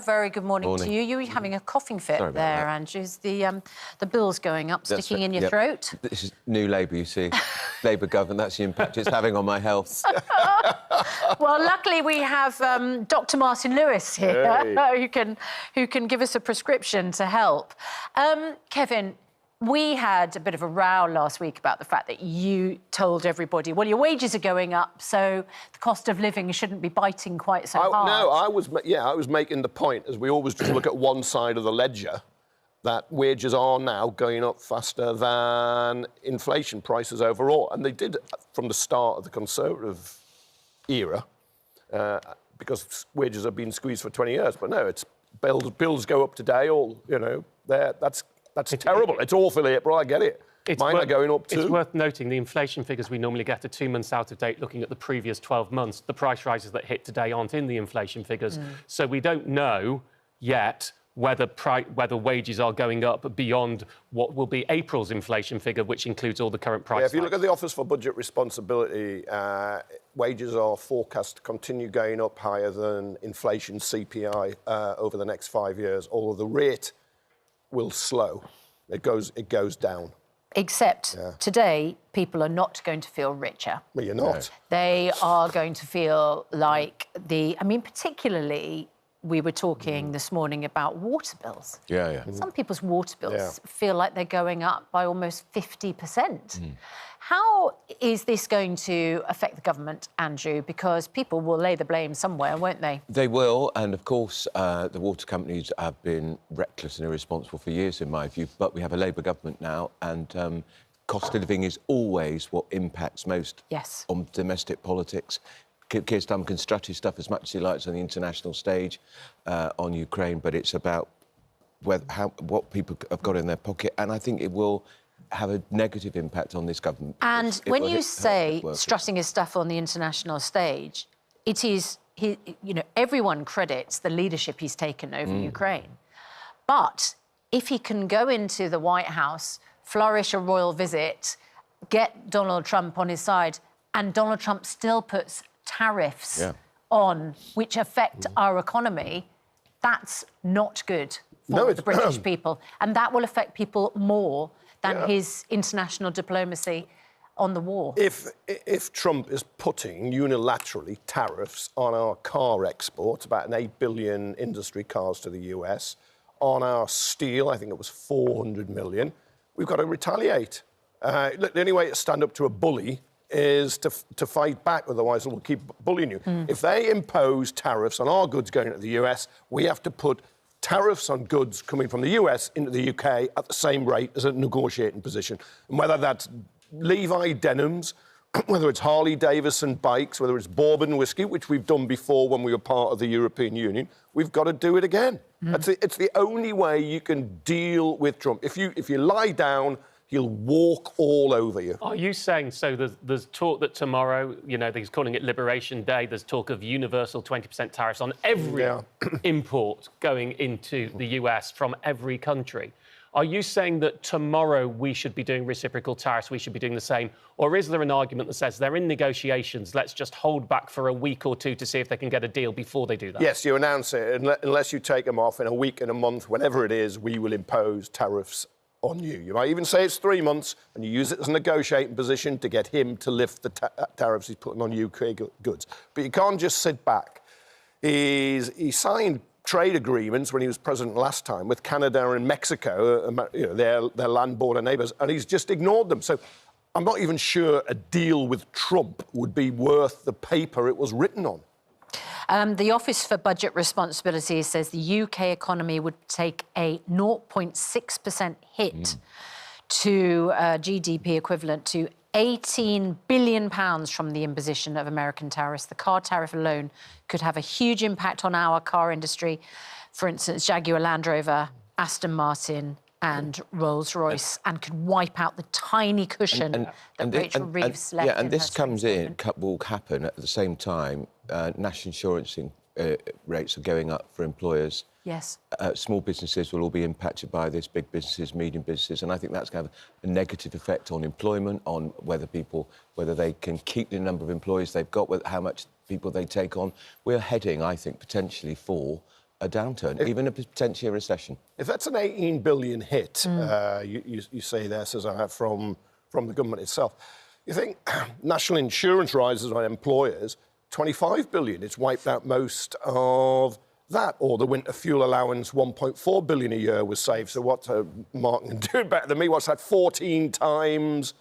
very good morning to you. You were having a coughing fit there, Andrew. The bill's going up, sticking in your throat. This is New Labour, you see. Labour government, that's the impact it's having on my health. Well, luckily we have Dr. Martin Lewis here, who can give us a prescription to help. Kevin, we had a bit of a row last week about the fact that you told everybody, well, your wages are going up, so the cost of living shouldn't be biting quite so hard. No, I was making the point, as we always just look at one side of the ledger, that wages are now going up faster than inflation prices overall. And they did from the start of the Conservative era, because wages have been squeezed for 20 years. But no, it's bills go up today, that's terrible. It's awful, April, I get it. Mine are going up too. It's worth noting the inflation figures we normally get are 2 months out of date, looking at the previous 12 months. The price rises that hit today aren't in the inflation figures. So we don't know yet whether wages are going up beyond what will be April's inflation figure, which includes all the current price if you look at the Office for Budget Responsibility, wages are forecast to continue going up higher than inflation CPI over the next 5 years, although the rate will slow. It goes down. Except today, people are not going to feel richer. Well, you're not. No. They are going to feel like particularly, we were talking this morning about water bills. Some people's water bills feel like they're going up by almost 50%. How is this going to affect the government, Andrew? Because people will lay the blame somewhere, won't they? They will, and of course, the water companies have been reckless and irresponsible for years, in my view. But we have a Labour government now, and cost of living is always what impacts most on domestic politics. Keir Starmer can strut his stuff as much as he likes on the international stage on Ukraine, but it's about what people have got in their pocket, and I think it will have a negative impact on this government. And when you say strutting his stuff on the international stage, it is, everyone credits the leadership he's taken over Ukraine. But if he can go into the White House, flourish a royal visit, get Donald Trump on his side, and Donald Trump still puts tariffs on, which affect our economy, that's not good for the British people. And that will affect people more than his international diplomacy on the war. If Trump is putting unilaterally tariffs on our car exports, about an 8 billion industry cars to the US, on our steel, I think it was 400 million, we've got to retaliate. Look, the only way to stand up to a bully is to fight back, otherwise we'll keep bullying you. If they impose tariffs on our goods going to the US, we have to put tariffs on goods coming from the US into the UK at the same rate as a negotiating position. And whether that's Levi denims, whether it's Harley-Davidson bikes, whether it's bourbon whiskey, which we've done before when we were part of the European Union, we've got to do it again. It's the only way you can deal with Trump. If you lie down, he'll walk all over you. Are you saying, so there's talk that tomorrow, he's calling it Liberation Day, there's talk of universal 20% tariffs on every import going into the US from every country. Are you saying that tomorrow we should be doing reciprocal tariffs, we should be doing the same? Or is there an argument that says they're in negotiations, let's just hold back for a week or two to see if they can get a deal before they do that? Yes, you announce it. Unless you take them off in a week, in a month, whenever it is, we will impose tariffs on you. You might even say it's 3 months, and you use it as a negotiating position to get him to lift the tariffs he's putting on UK goods. But you can't just sit back. He signed trade agreements when he was president last time with Canada and Mexico, their land border neighbours, and he's just ignored them. So I'm not even sure a deal with Trump would be worth the paper it was written on. The Office for Budget Responsibility says the UK economy would take a 0.6% hit to GDP equivalent to £18 billion from the imposition of American tariffs. The car tariff alone could have a huge impact on our car industry. For instance, Jaguar Land Rover, Aston Martin and Rolls-Royce, and could wipe out the tiny cushion that Rachel Reeves left in. And this will happen at the same time. National insurance rates are going up for employers. Yes. Small businesses will all be impacted by this, big businesses, medium businesses, and I think that's going to have a negative effect on employment, on whether they can keep the number of employees they've got, how much people they take on. We're heading, I think, potentially for a downturn, even potentially a recession. If that's an 18 billion hit, you say there, Susanna, from the government itself, you think national insurance rises on employers, 25 billion. It's wiped out most of that. Or the winter fuel allowance, 1.4 billion a year was saved. So what, Mark can do better than me, what's that, 14 times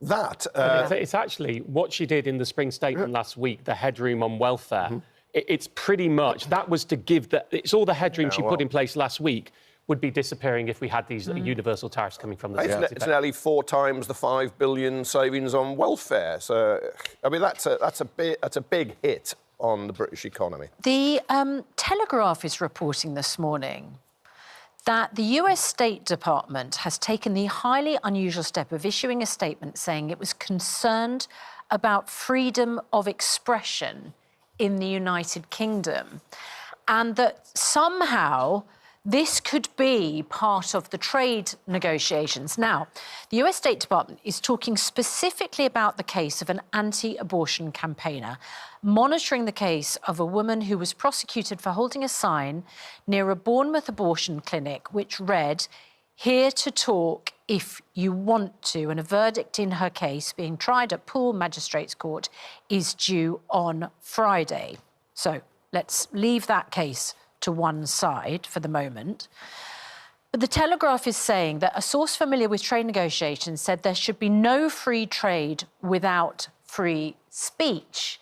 that? It's actually what she did in the spring statement last week, the headroom on welfare. It's pretty much, that was to give, it's all the headroom she put in place last week would be disappearing if we had these universal tariffs coming from the state. It's nearly 4 times the 5 billion savings on welfare. So, I mean, that's a big hit on the British economy. The Telegraph is reporting this morning that the US State Department has taken the highly unusual step of issuing a statement saying it was concerned about freedom of expression in the United Kingdom, and that somehow this could be part of the trade negotiations. Now, the US State Department is talking specifically about the case of an anti-abortion campaigner, monitoring the case of a woman who was prosecuted for holding a sign near a Bournemouth abortion clinic which read, "Here to talk if you want to," and a verdict in her case being tried at Poole Magistrates Court is due on Friday. So let's leave that case to one side for the moment. But the Telegraph is saying that a source familiar with trade negotiations said there should be no free trade without free speech.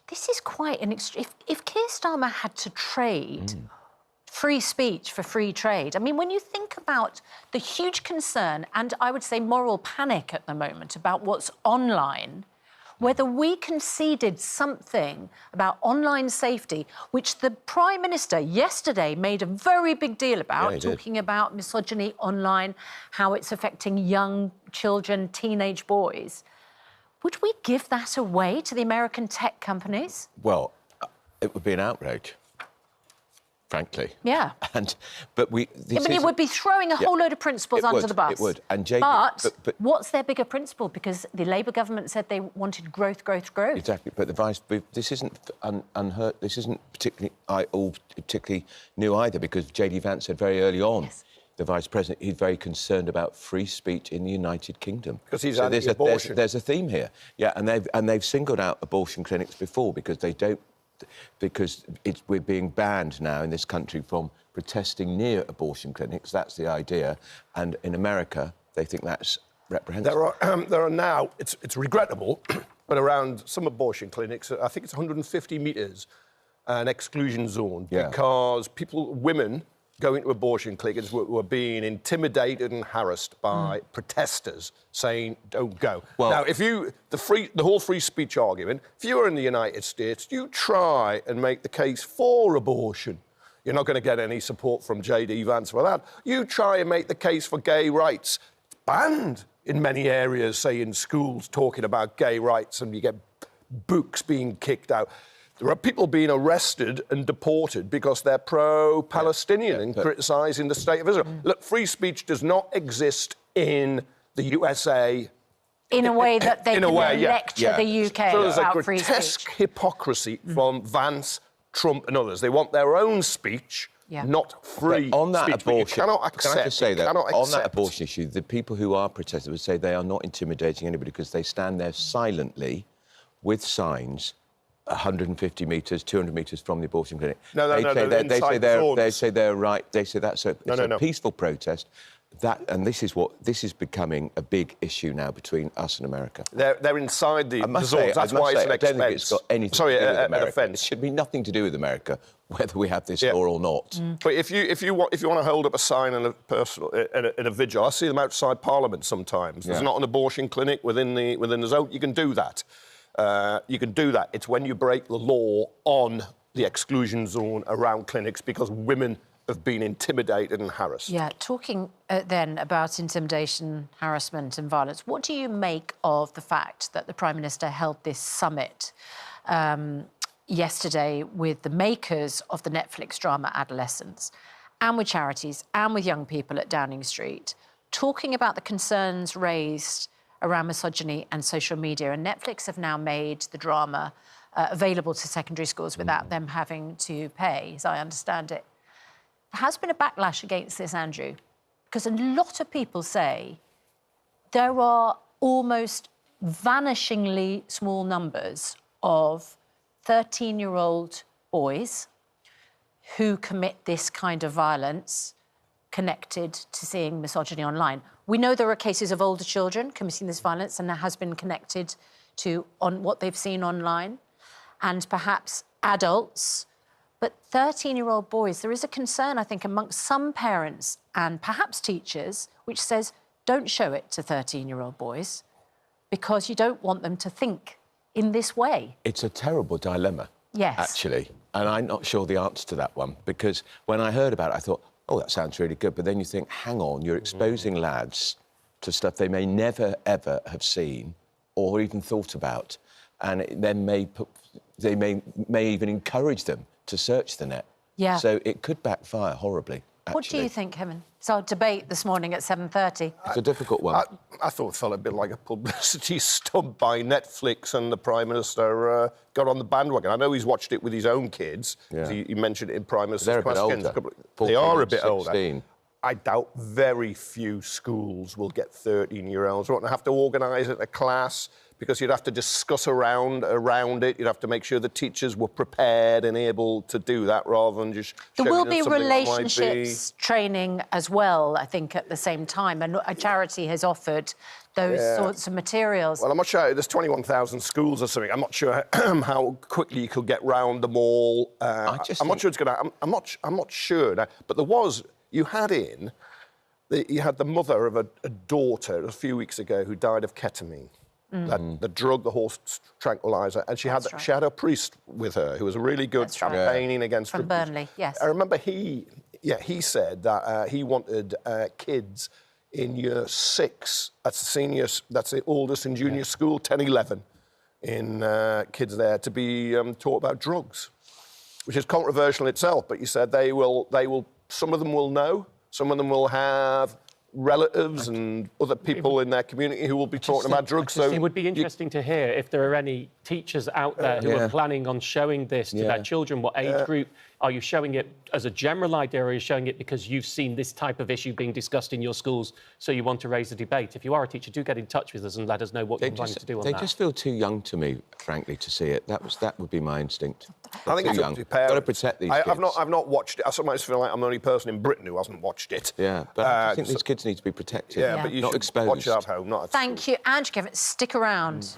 This is quite an extreme. If Keir Starmer had to trade free speech for free trade, I mean, when you think about the huge concern and I would say moral panic at the moment about what's online, whether we conceded something about online safety, which the Prime Minister yesterday made a very big deal about, talking about misogyny online, how it's affecting young children, teenage boys. Would we give that away to the American tech companies? Well, it would be an outrage, frankly. Yeah. But it would be throwing a whole load of principles under the bus. It would. And but what's their bigger principle? Because the Labour government said they wanted growth, growth, growth. Exactly. But this isn't unheard. This isn't particularly new either, because J.D. Vance said very early on, the Vice President, he's very concerned about free speech in the United Kingdom. Because he's anti-abortion. There's a theme here. Yeah, and they've singled out abortion clinics before because they don't. Because we're being banned now in this country from protesting near abortion clinics. That's the idea. And in America, they think that's reprehensible. There are now, it's regrettable, but around some abortion clinics, I think it's 150 metres, an exclusion zone, because women going to abortion clinics were being intimidated and harassed by protesters saying, don't go. Well, now, if the whole free speech argument, if you were in the United States, you try and make the case for abortion. You're not going to get any support from J.D. Vance for that. You try and make the case for gay rights. It's banned in many areas, say in schools, talking about gay rights, and you get books being kicked out. There are people being arrested and deported because they're pro-Palestinian and criticising the state of Israel. Look, free speech does not exist in the USA. In a way that they can lecture the UK so there's about a grotesque hypocrisy from Vance, Trump and others. They want their own speech, not free on that speech. Abortion, you cannot accept, can I just say that on that accept. abortion issue, the people who are protesting would say they are not intimidating anybody because they stand there silently with signs 150 metres, 200 metres from the abortion clinic. They say they're right. They say that's a peaceful protest. And this is becoming a big issue now between us and America. They're inside the zones. That's why it's an expense. I don't think it's got anything to do with America. Offence. It should be nothing to do with America, whether we have this law or not. But if you want to hold up a sign in a vigil, I see them outside Parliament sometimes. There's not an abortion clinic within the zone. You can do that. It's when you break the law on the exclusion zone around clinics because women have been intimidated and harassed. Yeah, talking then about intimidation, harassment and violence, what do you make of the fact that the Prime Minister held this summit yesterday with the makers of the Netflix drama Adolescence and with charities and with young people at Downing Street, talking about the concerns raised around misogyny and social media? And Netflix have now made the drama available to secondary schools without them having to pay, as I understand it. There has been a backlash against this, Andrew, because a lot of people say there are almost vanishingly small numbers of 13-year-old boys who commit this kind of violence connected to seeing misogyny online. We know there are cases of older children committing this violence, and that has been connected to what they've seen online, and perhaps adults. But 13-year-old boys, there is a concern, I think, amongst some parents and perhaps teachers, which says, don't show it to 13-year-old boys because you don't want them to think in this way. It's a terrible dilemma, yes, actually. And I'm not sure the answer to that one, because when I heard about it, I thought, oh, that sounds really good. But then you think, hang on, you're exposing lads to stuff they may never, ever have seen or even thought about. And it then they may even encourage them to search the net. Yeah. So it could backfire horribly, actually. What do you think, Kevin? It's our debate this morning at 7:30. It's a difficult one. I thought it felt a bit like a publicity stunt by Netflix, and the Prime Minister got on the bandwagon. I know he's watched it with his own kids. Yeah. He mentioned it in Prime Minister's They're a bit questions. older. They are a bit 16. older. I doubt very few schools will get 13-year-olds. Won't have to organise it a class, because you'd have to discuss around it. You'd have to make sure the teachers were prepared and able to do that, rather than just there will be something relationships training as well, I think, at the same time. And a charity has offered those sorts of materials. Well, I'm not sure. There's 21,000 schools or something. I'm not sure how quickly you could get round them all. I'm not sure it's going to. I'm not sure. But there was. You had the mother of a daughter a few weeks ago who died of ketamine. The drug, the horse tranquilizer, and she had a priest with her who was really good campaigning against from Burnley. Yes, I remember he said that he wanted kids in year 6. That's the seniors. That's the oldest in junior school, 10, 11, in kids there to be taught about drugs, which is controversial in itself. But you said they will. Some of them will know. Some of them will have relatives and other people in their community who will be talking about drugs. So it would be interesting to hear if there are any teachers out there who are planning on showing this to their children. What age group? Are you showing it as a general idea, or are you showing it because you've seen this type of issue being discussed in your schools, so you want to raise a debate? If you are a teacher, do get in touch with us and let us know what you're planning to do on that. They just feel too young to me, frankly, to see it. That would be my instinct. I think too it's young. You've got to protect these kids. I've not watched it. I sometimes feel like I'm the only person in Britain who hasn't watched it. Yeah, but I think these kids need to be protected. Yeah, but you not should exposed. watch it at home, not at Thank school. you, Andrew. Kevin, stick around.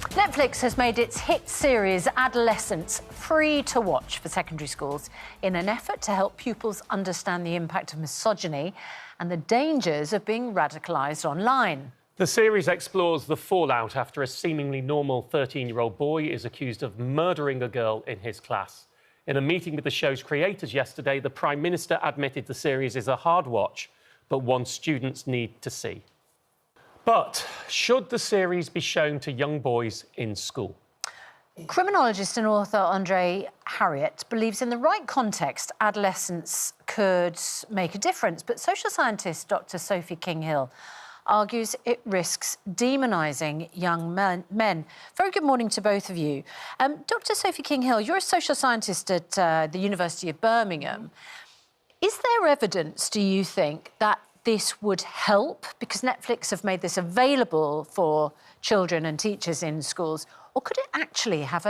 Netflix has made its hit series Adolescence free to watch for secondary schools in an effort to help pupils understand the impact of misogyny and the dangers of being radicalised online. The series explores the fallout after a seemingly normal 13-year-old boy is accused of murdering a girl in his class. In a meeting with the show's creators yesterday, the Prime Minister admitted the series is a hard watch, but one students need to see. But should the series be shown to young boys in school? Criminologist and author Andre Harriet believes in the right context, Adolescence could make a difference. But social scientist Dr. Sophie King-Hill argues it risks demonising young men. Very good morning to both of you. Dr. Sophie King-Hill, you're a social scientist at the University of Birmingham. Is there evidence, do you think, that this would help, because Netflix have made this available for children and teachers in schools, or could it actually have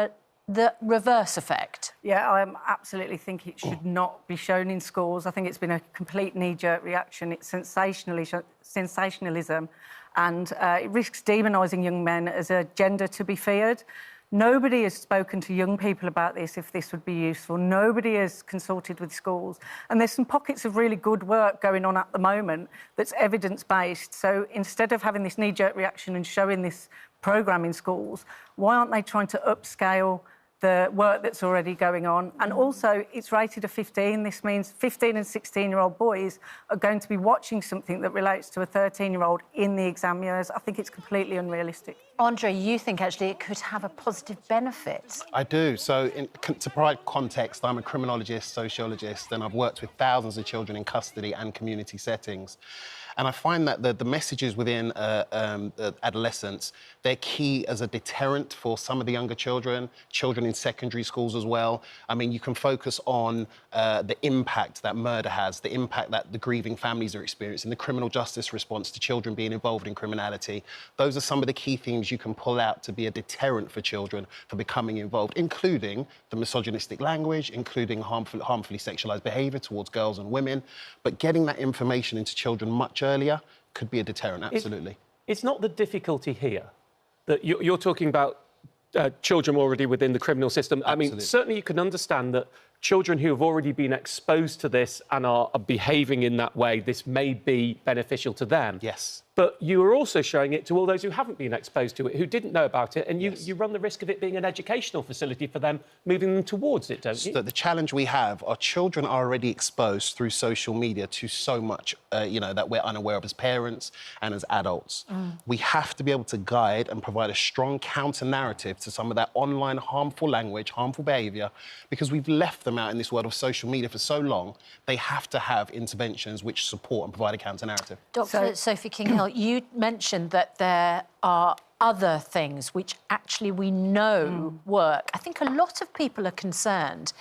the reverse effect? Yeah, I absolutely think it should not be shown in schools. I think it's been a complete knee-jerk reaction. It's sensationalism, and it risks demonising young men as a gender to be feared. Nobody has spoken to young people about this, if this would be useful. Nobody has consulted with schools. And there's some pockets of really good work going on at the moment that's evidence-based. So instead of having this knee-jerk reaction and showing this programme in schools, why aren't they trying to upscale the work that's already going on? And also, it's rated a 15. This means 15 and 16-year-old boys are going to be watching something that relates to a 13-year-old in the exam years. I think it's completely unrealistic. Andre, you think actually it could have a positive benefit? I do. So to provide context, I'm a criminologist, sociologist, and I've worked with thousands of children in custody and community settings. And I find that the messages within adolescence, they're key as a deterrent for some of the younger children in secondary schools as well. I mean, you can focus on the impact that murder has, the impact that the grieving families are experiencing, the criminal justice response to children being involved in criminality. Those are some of the key themes you can pull out to be a deterrent for children for becoming involved, including the misogynistic language, including harmfully sexualized behavior towards girls and women. But getting that information into children much earlier could be a deterrent, absolutely. It's not the difficulty here that you're talking about children already within the criminal system. Absolutely. I mean, certainly you can understand that children who have already been exposed to this and are behaving in that way, this may be beneficial to them. Yes. But you are also showing it to all those who haven't been exposed to it, who didn't know about it, and you run the risk of it being an educational facility for them, moving them towards it, don't you? So the challenge we have, our children are already exposed through social media to so much, that we're unaware of as parents and as adults. We have to be able to guide and provide a strong counter-narrative to some of that online harmful language, harmful behaviour, because we've left them out in this world of social media for so long. They have to have interventions which support and provide a counter-narrative. Dr. Sophie King-Hill, you mentioned that there are other things which actually we know work. I think a lot of people are concerned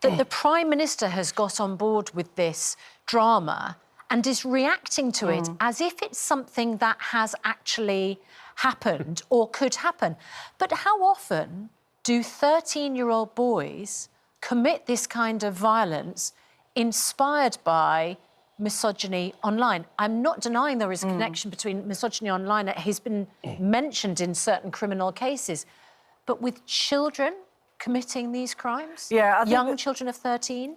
that the Prime Minister has got on board with this drama and is reacting to it as if it's something that has actually happened or could happen. But how often do 13-year-old boys commit this kind of violence inspired by misogyny online? I'm not denying there is a connection between misogyny online. It has been mentioned in certain criminal cases. But with children committing these crimes? Yeah, young children of 13?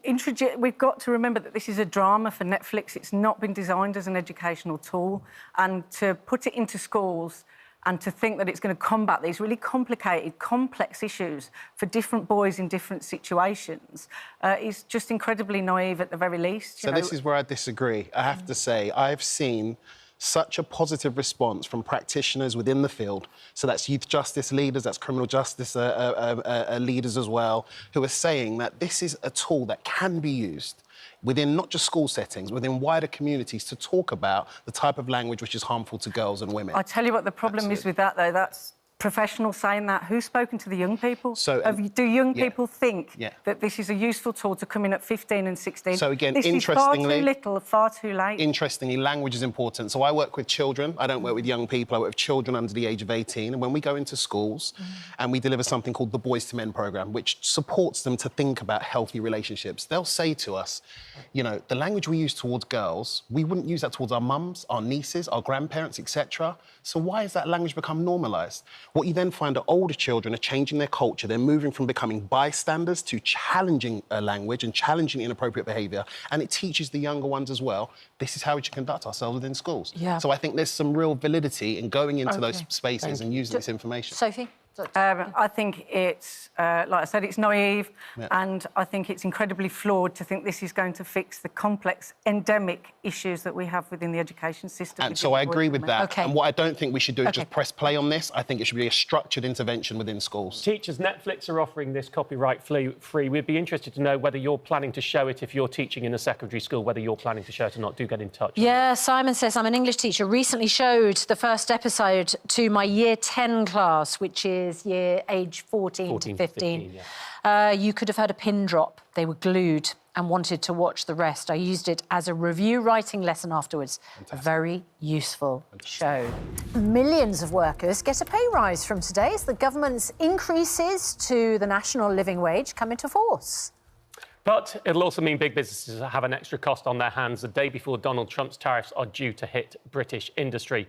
We've got to remember that this is a drama for Netflix. It's not been designed as an educational tool. And to put it into schools and to think that it's going to combat these really complicated, complex issues for different boys in different situations is just incredibly naive at the very least. So this is where I disagree. I have to say, I've seen such a positive response from practitioners within the field. So that's youth justice leaders, that's criminal justice leaders as well, who are saying that this is a tool that can be used within not just school settings, within wider communities to talk about the type of language which is harmful to girls and women. I tell you what the problem is with that, though. That's professionals saying that. Who's spoken to the young people? So, do young people think Yeah. that this is a useful tool to come in at 15 and 16? So again, this interestingly, is far too little, far too late. Interestingly, language is important. So I work with children. I don't work with young people. I work with children under the age of 18. And when we go into schools and we deliver something called the Boys to Men programme, which supports them to think about healthy relationships, they'll say to us, you know, the language we use towards girls, we wouldn't use that towards our mums, our nieces, our grandparents, etc. So why has that language become normalised? What you then find are older children are changing their culture. They're moving from becoming bystanders to challenging language and challenging inappropriate behaviour. And it teaches the younger ones as well, this is how we should conduct ourselves within schools. Yeah. So I think there's some real validity in going into those spaces and using this information. Sophie? I think it's, like I said, it's naive, and I think it's incredibly flawed to think this is going to fix the complex, endemic issues that we have within the education system. And so I agree with that. Okay. And what I don't think we should do is just press play on this. I think it should be a structured intervention within schools. Teachers, Netflix are offering this copyright free. We'd be interested to know whether you're planning to show it if you're teaching in a secondary school, whether you're planning to show it or not. Do get in touch. Yeah, Simon says, I'm an English teacher. Recently showed the first episode to my Year 10 class, which is age 14 to 15. You could have heard a pin drop. They were glued and wanted to watch the rest. I used it as a review writing lesson afterwards. Fantastic. A very useful show. Millions of workers get a pay rise from today as the government's increases to the national living wage come into force. But it'll also mean big businesses have an extra cost on their hands the day before Donald Trump's tariffs are due to hit British industry.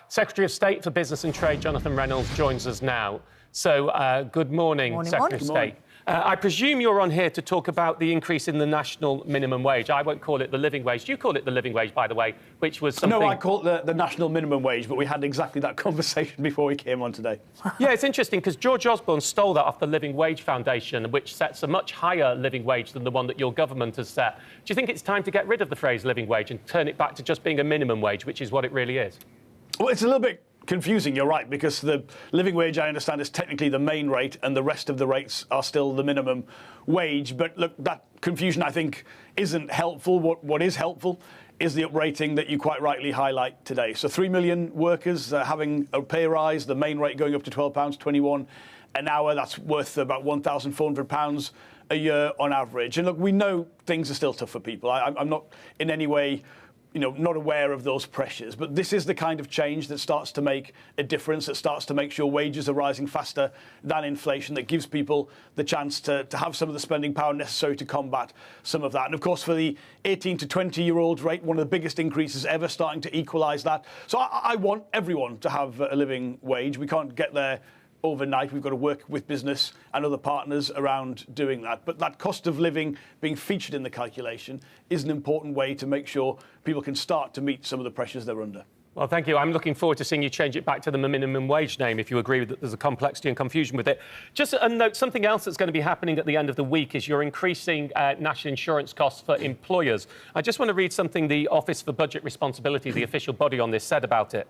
Secretary of State for Business and Trade, Jonathan Reynolds, joins us now. So, good morning, Secretary of State. I presume you're on here to talk about the increase in the national minimum wage. I won't call it the living wage. You call it the living wage, by the way, which was something... No, I call it the national minimum wage, but we had exactly that conversation before we came on today. Yeah, it's interesting, because George Osborne stole that off the Living Wage Foundation, which sets a much higher living wage than the one that your government has set. Do you think it's time to get rid of the phrase living wage and turn it back to just being a minimum wage, which is what it really is? Well, it's a little bit confusing, you're right, because the living wage, I understand, is technically the main rate and the rest of the rates are still the minimum wage. But look, that confusion, I think, isn't helpful. What is helpful is the uprating that you quite rightly highlight today. So 3 million workers having a pay rise, the main rate going up to £12.21 an hour. That's worth about £1,400 a year on average. And look, we know things are still tough for people. I'm not in any way, not aware of those pressures. But this is the kind of change that starts to make a difference, that starts to make sure wages are rising faster than inflation, that gives people the chance to have some of the spending power necessary to combat some of that. And of course, for the 18 to 20-year-old rate, one of the biggest increases ever, starting to equalise that. So I want everyone to have a living wage. We can't get there overnight. We've got to work with business and other partners around doing that. But that cost of living being featured in the calculation is an important way to make sure people can start to meet some of the pressures they're under. Well, thank you. I'm looking forward to seeing you change it back to the minimum wage name, if you agree that there's a complexity and confusion with it. Just a note, something else that's going to be happening at the end of the week is you're increasing national insurance costs for employers. I just want to read something the Office for Budget Responsibility, the official body on this, said about it.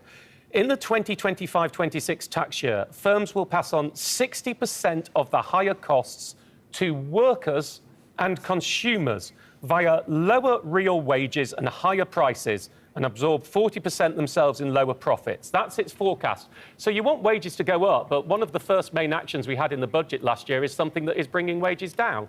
In the 2025-26 tax year, firms will pass on 60% of the higher costs to workers and consumers via lower real wages and higher prices, and absorb 40% themselves in lower profits. That's its forecast. So you want wages to go up, but one of the first main actions we had in the budget last year is something that is bringing wages down.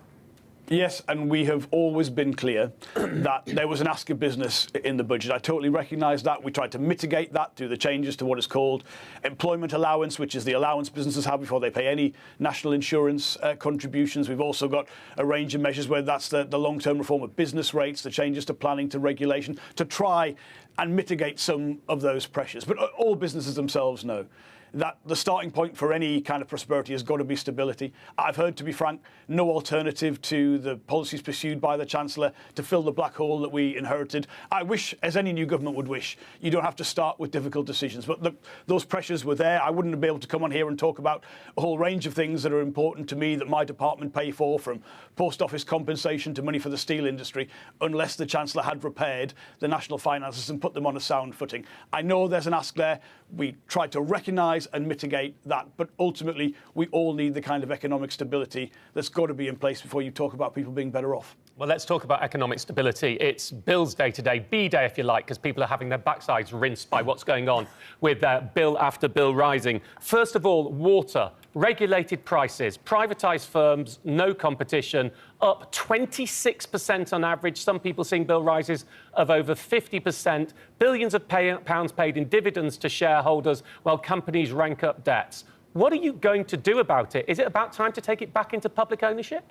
Yes, and we have always been clear that there was an ask of business in the budget. I totally recognise that. We tried to mitigate that through the changes to what is called employment allowance, which is the allowance businesses have before they pay any national insurance contributions. We've also got a range of measures, whether that's the long-term reform of business rates, the changes to planning, to regulation, to try and mitigate some of those pressures. But all businesses themselves know that the starting point for any kind of prosperity has got to be stability. I've heard, to be frank, no alternative to the policies pursued by the Chancellor to fill the black hole that we inherited. I wish, as any new government would wish, you don't have to start with difficult decisions. But look, those pressures were there. I wouldn't be able to come on here and talk about a whole range of things that are important to me that my department pay for, from post office compensation to money for the steel industry, unless the Chancellor had repaired the national finances and put them on a sound footing. I know there's an ask there. We tried to recognise and mitigate that, but ultimately we all need the kind of economic stability that's got to be in place before you talk about people being better off. Well, let's talk about economic stability. It's Bill's day today, B-Day if you like, because people are having their backsides rinsed by what's going on with bill after bill rising. First of all, water, regulated prices, privatised firms, no competition, up 26% on average. Some people seeing bill rises of over 50%. Billions of pounds paid in dividends to shareholders while companies rank up debts. What are you going to do about it? Is it about time to take it back into public ownership?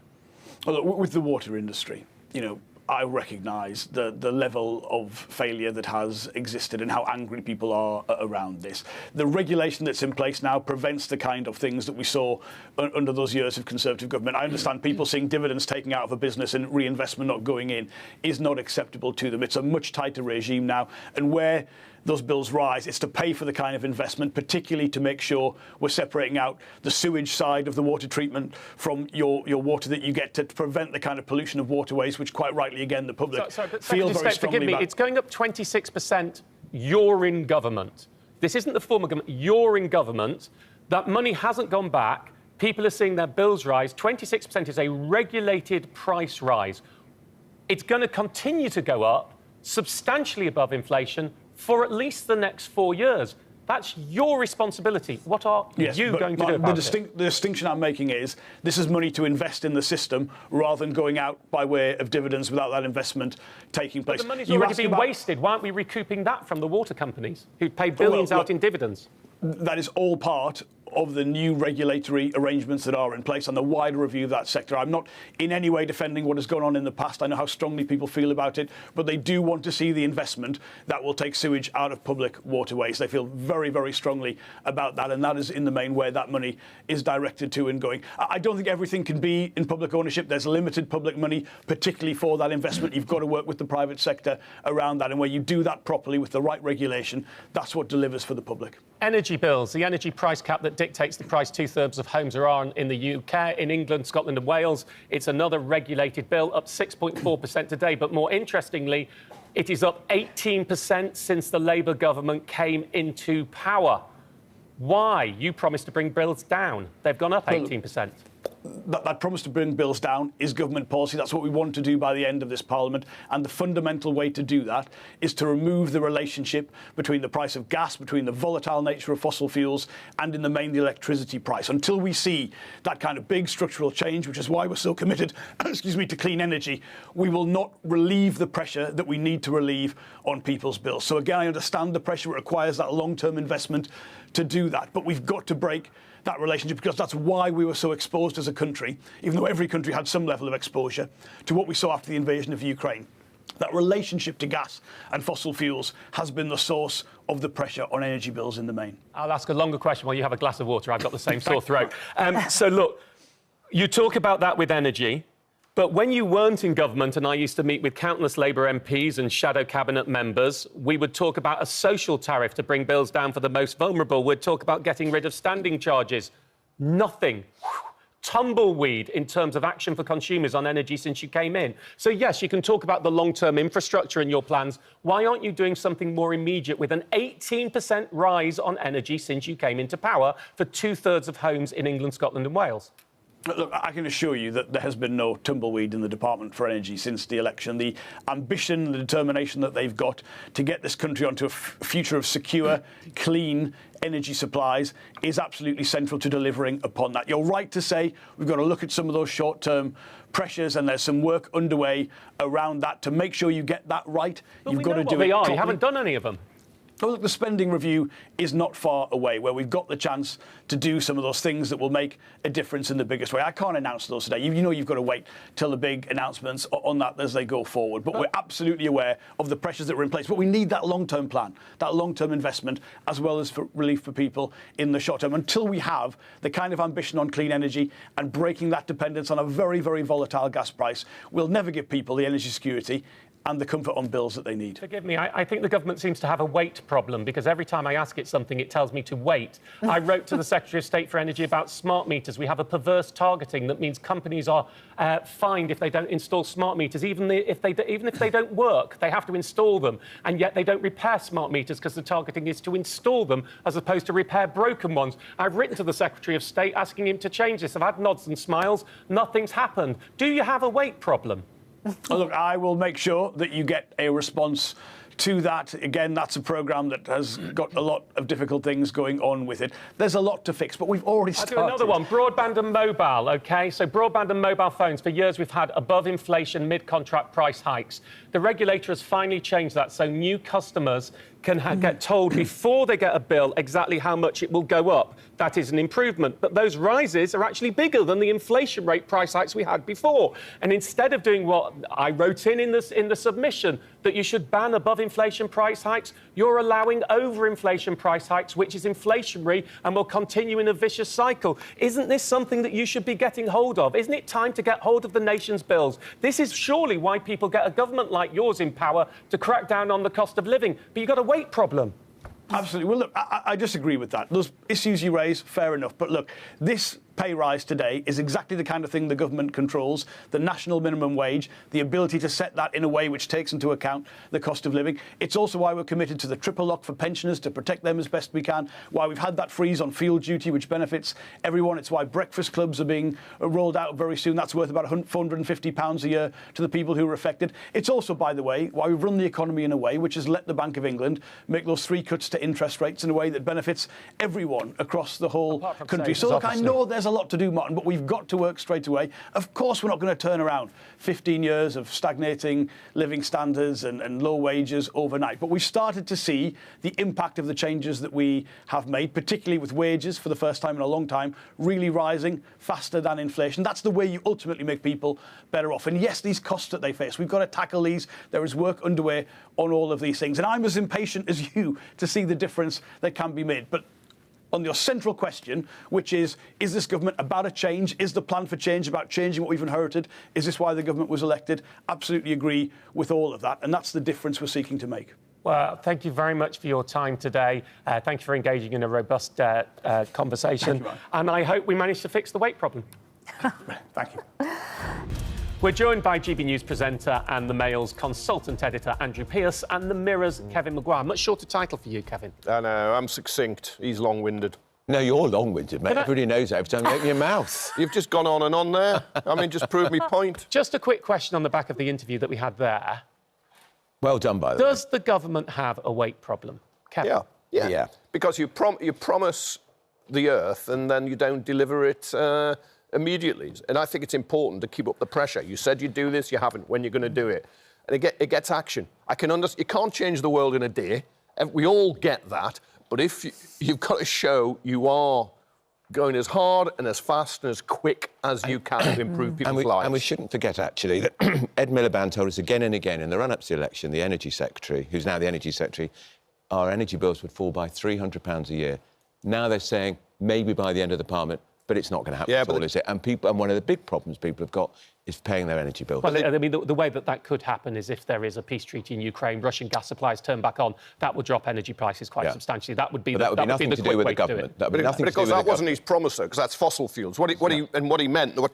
Well, with the water industry, I recognise the level of failure that has existed and how angry people are around this. The regulation that's in place now prevents the kind of things that we saw under those years of Conservative government. I understand people seeing dividends taken out of a business and reinvestment not going in is not acceptable to them. It's a much tighter regime now, and where those bills rise, it's to pay for the kind of investment, particularly to make sure we're separating out the sewage side of the water treatment from your water that you get, to prevent the kind of pollution of waterways, which quite rightly, again, the public feel very strongly forgive me, about. It's going up 26%. You're in government. This isn't the former government. You're in government. That money hasn't gone back. People are seeing their bills rise. 26% is a regulated price rise. It's going to continue to go up substantially above inflation for at least the next 4 years. That's your responsibility. What are you going to do about it? The distinction I'm making is this is money to invest in the system rather than going out by way of dividends without that investment taking place. But the money's already been wasted. Why aren't we recouping that from the water companies who pay billions out in dividends? That is all part of the new regulatory arrangements that are in place and the wider review of that sector. I'm not in any way defending what has gone on in the past. I know how strongly people feel about it, but they do want to see the investment that will take sewage out of public waterways. They feel very, very strongly about that, and that is in the main where that money is directed to and going. I don't think everything can be in public ownership. There's limited public money, particularly for that investment. You've got to work with the private sector around that, and where you do that properly with the right regulation, that's what delivers for the public. Energy bills, the energy price cap that dictates the price two-thirds of homes are on in the UK. In England, Scotland and Wales, it's another regulated bill, up 6.4% today. But more interestingly, it is up 18% since the Labour government came into power. why you promised to bring bills down. They've gone up 18%. That promise to bring bills down is government policy. That's what we want to do by the end of this Parliament. And the fundamental way to do that is to remove the relationship between the price of gas, between the volatile nature of fossil fuels, and in the main, the electricity price. Until we see that kind of big structural change, which is why we're so committed, excuse me, to clean energy, we will not relieve the pressure that we need to relieve on people's bills. So again, I understand the pressure. It requires that long-term investment to do that. But we've got to break that relationship, because that's why we were so exposed as a country, even though every country had some level of exposure, to what we saw after the invasion of Ukraine. That relationship to gas and fossil fuels has been the source of the pressure on energy bills in the main. I'll ask a longer question while you have a glass of water. I've got the same sore throat. So look, you talk about that with energy, but when you weren't in government, and I used to meet with countless Labour MPs and shadow cabinet members, we would talk about a social tariff to bring bills down for the most vulnerable. We'd talk about getting rid of standing charges. Nothing. Tumbleweed in terms of action for consumers on energy since you came in. So yes, you can talk about the long-term infrastructure in your plans. Why aren't you doing something more immediate with an 18% rise on energy since you came into power for 2/3 of homes in England, Scotland and Wales? Look, I can assure you that there has been no tumbleweed in the Department for Energy since the election. The ambition and the determination that they've got to get this country onto a future of secure, clean energy supplies is absolutely central to delivering upon that. You're right to say we've got to look at some of those short-term pressures, and there's some work underway around that to make sure you get that right. But You've got to do it properly. You haven't done any of them. Well, look, the spending review is not far away, where we've got the chance to do some of those things that will make a difference in the biggest way. I can't announce those today. You know you've got to wait till the big announcements on that as they go forward. But we're absolutely aware of the pressures that are in place. But we need that long-term plan, that long-term investment, as well as for relief for people in the short term. Until we have the kind of ambition on clean energy and breaking that dependence on a very, very volatile gas price, we'll never give people the energy security and the comfort on bills that they need. Forgive me, I think the government seems to have a wait problem, because every time I ask it something, it tells me to wait. I wrote to the Secretary of State for Energy about smart meters. We have a perverse targeting that means companies are fined if they don't install smart meters. Even if they don't work, they have to install them, and yet they don't repair smart meters because the targeting is to install them as opposed to repair broken ones. I've written to the Secretary of State asking him to change this. I've had nods and smiles. Nothing's happened. Do you have a wait problem? Well, look, I will make sure that you get a response to that. Again, that's a programme that has got a lot of difficult things going on with it. There's a lot to fix, but we've already started. I'll do another one. Broadband and mobile, OK? So broadband and mobile phones, for years we've had above-inflation mid-contract price hikes. The regulator has finally changed that, so new customers can get told before they get a bill exactly how much it will go up. That is an improvement. But those rises are actually bigger than the inflation rate price hikes we had before. And instead of doing what I wrote in the submission, that you should ban above-inflation price hikes, you're allowing over-inflation price hikes, which is inflationary and will continue in a vicious cycle. Isn't this something that you should be getting hold of? Isn't it time to get hold of the nation's bills? This is surely why people get a government like yours in power, to crack down on the cost of living. But you've got a weight problem. Absolutely. Well, look, I disagree with that. Those issues you raise, fair enough. But look, this pay rise today is exactly the kind of thing the government controls, the national minimum wage, the ability to set that in a way which takes into account the cost of living. It's also why we're committed to the triple lock for pensioners to protect them as best we can, why we've had that freeze on field duty, which benefits everyone. It's why breakfast clubs are being rolled out very soon. That's worth about £450 a year to the people who are affected. It's also, by the way, why we've run the economy in a way which has let the Bank of England make those 3 cuts to interest rates in a way that benefits everyone across the whole country. So look, I know there's a lot to do, Martin, but we've got to work straight away. Of course, we're not going to turn around 15 years of stagnating living standards and low wages overnight. But we've started to see the impact of the changes that we have made, particularly with wages for the first time in a long time, really rising faster than inflation. That's the way you ultimately make people better off. And yes, these costs that they face, we've got to tackle these. There is work underway on all of these things. And I'm as impatient as you to see the difference that can be made. But on your central question, which is this government about a change? Is the plan for change about changing what we've inherited? Is this why the government was elected? Absolutely agree with all of that. And that's the difference we're seeking to make. Well, thank you very much for your time today. Thank you for engaging in a robust conversation. Thank you, and I hope we manage to fix the weight problem. Thank you. We're joined by GB News presenter and the Mail's consultant editor, Andrew Pearce, and the Mirror's Kevin Maguire. Much shorter title for you, Kevin. I know, I'm succinct. He's long-winded. No, you're long-winded, mate. Everybody knows that every time you open your mouth. You've just gone on and on there. I mean, just prove me point. Just a quick question on the back of the interview that we had there. Well done, by the way. Does the government have a weight problem? Kevin? Yeah. Because you promise the earth and then you don't deliver it immediately. And I think it's important to keep up the pressure. You said you'd do this, you haven't. When you're going to do it? And it gets action. I can understand. You can't change the world in a day. We all get that. But if you've got to show you are going as hard and as fast and as quick as you can to improve people's lives. And we shouldn't forget, actually, that Ed Miliband told us again and again in the run-up to the election, the Energy Secretary, who's now the Energy Secretary, our energy bills would fall by £300 a year. Now they're saying maybe by the end of the Parliament, but it's not going to happen at all, is it? And one of the big problems people have got is paying their energy bills. Well, I mean, the way that could happen is if there is a peace treaty in Ukraine, Russian gas supplies turn back on, that would drop energy prices quite substantially. That would be nothing to do with the government. But that wasn't his promise, though, because that's fossil fuels. What he meant, there were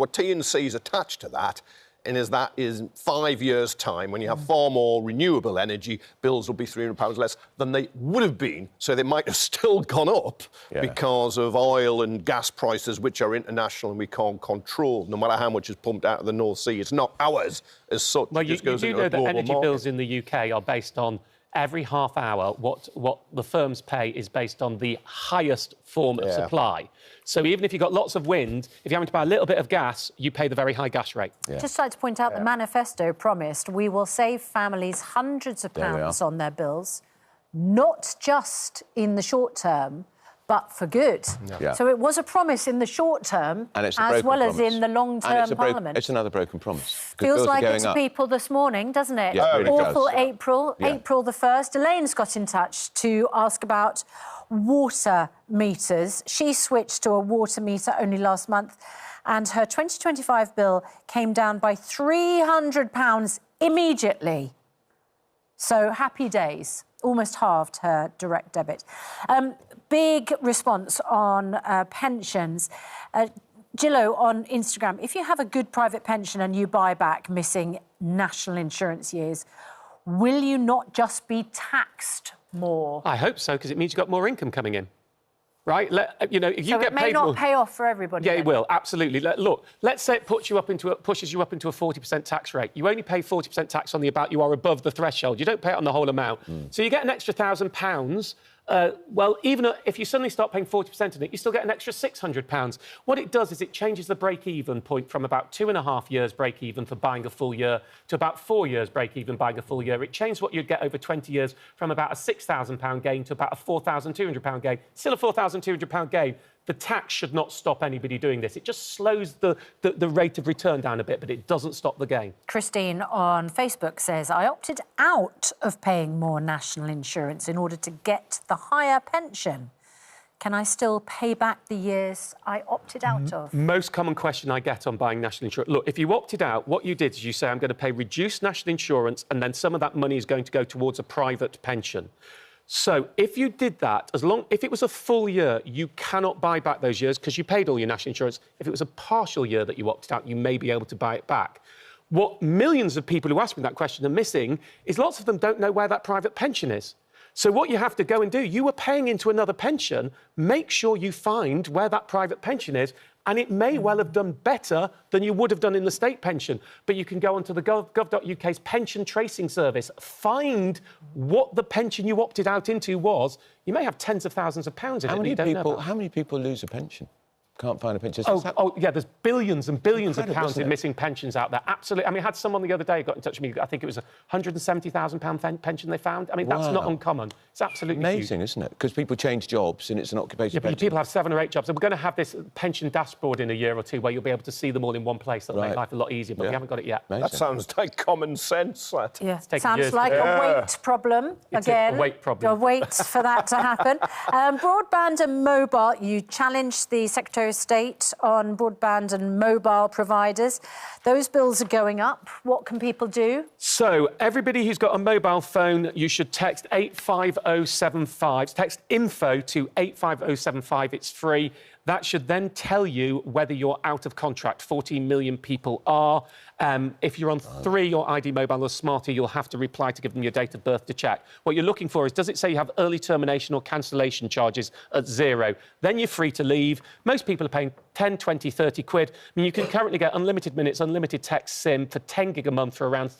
T&Cs attached to that. And that is 5 years' time, when you have far more renewable energy, bills will be £300 less than they would have been. So they might have still gone up because of oil and gas prices, which are international and we can't control. No matter how much is pumped out of the North Sea, it's not ours as such. Well, you do know that energy bills in the UK are based on every half hour, what the firms pay is based on the highest form of supply. So even if you've got lots of wind, if you're having to buy a little bit of gas, you pay the very high gas rate. Just like to point out, the manifesto promised we will save families hundreds of pounds on their bills, not just in the short term, but for good. So it was a promise in the short term, as well as in the long-term Parliament. It's another broken promise. Feels like it to people this morning, doesn't it? Yeah, it really Awful does. April the 1st. Elaine's got in touch to ask about water meters. She switched to a water meter only last month, and her 2025 bill came down by £300 immediately. So happy days. Almost halved her direct debit. Big response on pensions. Gillo on Instagram, if you have a good private pension and you buy back missing national insurance years, will you not just be taxed more? I hope so, because it means you've got more income coming in. Right? If you get it may not pay off for everybody. Yeah, it will, absolutely. Look, let's say it pushes you up into a 40% tax rate. You only pay 40% tax on the amount you are above the threshold. You don't pay it on the whole amount. So you get an extra £1,000. Well, even if you suddenly start paying 40% on it, you still get an extra £600. What it does is it changes the break-even point from about 2.5 years break-even for buying a full year to about 4 years break-even buying a full year. It changed what you'd get over 20 years from about a £6,000 gain to about a £4,200 gain. Still a £4,200 gain. The tax should not stop anybody doing this. It just slows the rate of return down a bit, but it doesn't stop the gain. Christine on Facebook says, I opted out of paying more national insurance in order to get the higher pension. Can I still pay back the years I opted out of? Most common question I get on buying national insurance. Look, if you opted out, what you did is you say, I'm going to pay reduced national insurance, and then some of that money is going to go towards a private pension. So if you did that, if it was a full year, you cannot buy back those years because you paid all your national insurance. If it was a partial year that you opted out, you may be able to buy it back. What millions of people who ask me that question are missing is lots of them don't know where that private pension is. So what you have to go and do, you were paying into another pension, make sure you find where that private pension is, and it may well have done better than you would have done in the state pension. But you can go onto the gov.uk's pension tracing service, find what the pension you opted out into was. You may have tens of thousands of pounds in it. How many people lose a pension? Can't find a pension. Yeah, there's billions and billions of pounds in missing pensions out there. Absolutely. I mean, I had someone the other day got in touch with me. I think it was a £170,000 pension they found. I mean, that's not uncommon. It's absolutely amazing, huge. isn't it? Because people change jobs and it's an occupational pension. But people have 7 or 8 jobs. And we're going to have this pension dashboard in a year or two where you'll be able to see them all in one place. That'll make life a lot easier, but we haven't got it yet. Amazing. That sounds like common sense, that. Yeah, sounds like a weight problem, again. A weight problem. A wait for that to happen. Broadband and mobile, you challenged the Secretary of State on broadband and mobile providers. Those bills are going up. What can people do? So, everybody who's got a mobile phone, you should text 85075. Text info to 85075. It's free. That should then tell you whether you're out of contract. 14 million people are. If you're on 3, your ID Mobile or Smarty, you'll have to reply to give them your date of birth to check. What you're looking for is, does it say you have early termination or cancellation charges at 0? Then you're free to leave. Most people are paying 10, 20, 30 quid. I mean, you can currently get unlimited minutes, unlimited text SIM for 10 gig a month for around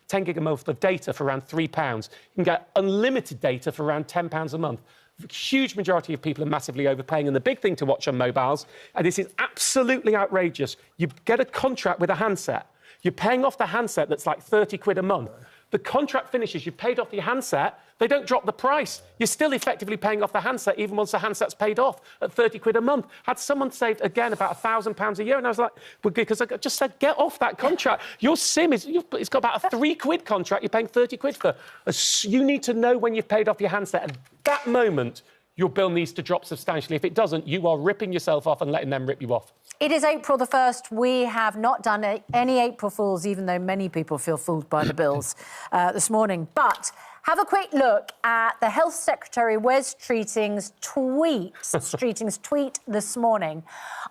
10 gig a month of data for around £3. You can get unlimited data for around £10 a month. A huge majority of people are massively overpaying. And the big thing to watch on mobiles, and this is absolutely outrageous, you get a contract with a handset. You're paying off the handset that's like 30 quid a month. The contract finishes, you've paid off your handset, they don't drop the price. You're still effectively paying off the handset even once the handset's paid off at 30 quid a month. Had someone saved, again, about £1,000 a year, and I was like, because I just said, get off that contract. Your SIM, it's got about a 3 quid contract you're paying 30 quid for. You need to know when you've paid off your handset. At that moment, your bill needs to drop substantially. If it doesn't, you are ripping yourself off and letting them rip you off. It is April the 1st. We have not done any April Fools, even though many people feel fooled by the bills this morning. But have a quick look at the Health Secretary Wes Streeting's tweet this morning.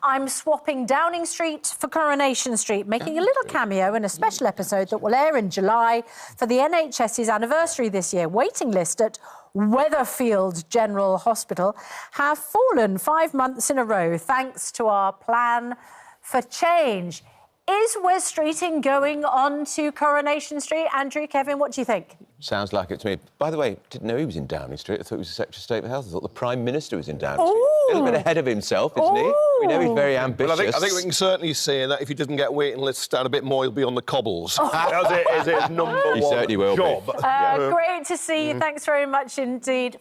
I'm swapping Downing Street for Coronation Street, making a little cameo in a special episode that will air in July for the NHS's anniversary this year. Waiting list at Weatherfield General Hospital have fallen 5 months in a row thanks to our plan for change. Is Wes Streeting going on to Coronation Street? Andrew, Kevin, what do you think? Sounds like it to me. By the way, didn't know he was in Downing Street. I thought he was the Secretary of State for Health. I thought the Prime Minister was in Downing Street. A little bit ahead of himself, isn't he? We know he's very ambitious. Well, I think we can certainly say that if he doesn't get waiting lists down a bit more, he'll be on the cobbles. As it is his number one he certainly will job. be. Great to see you. Thanks very much indeed.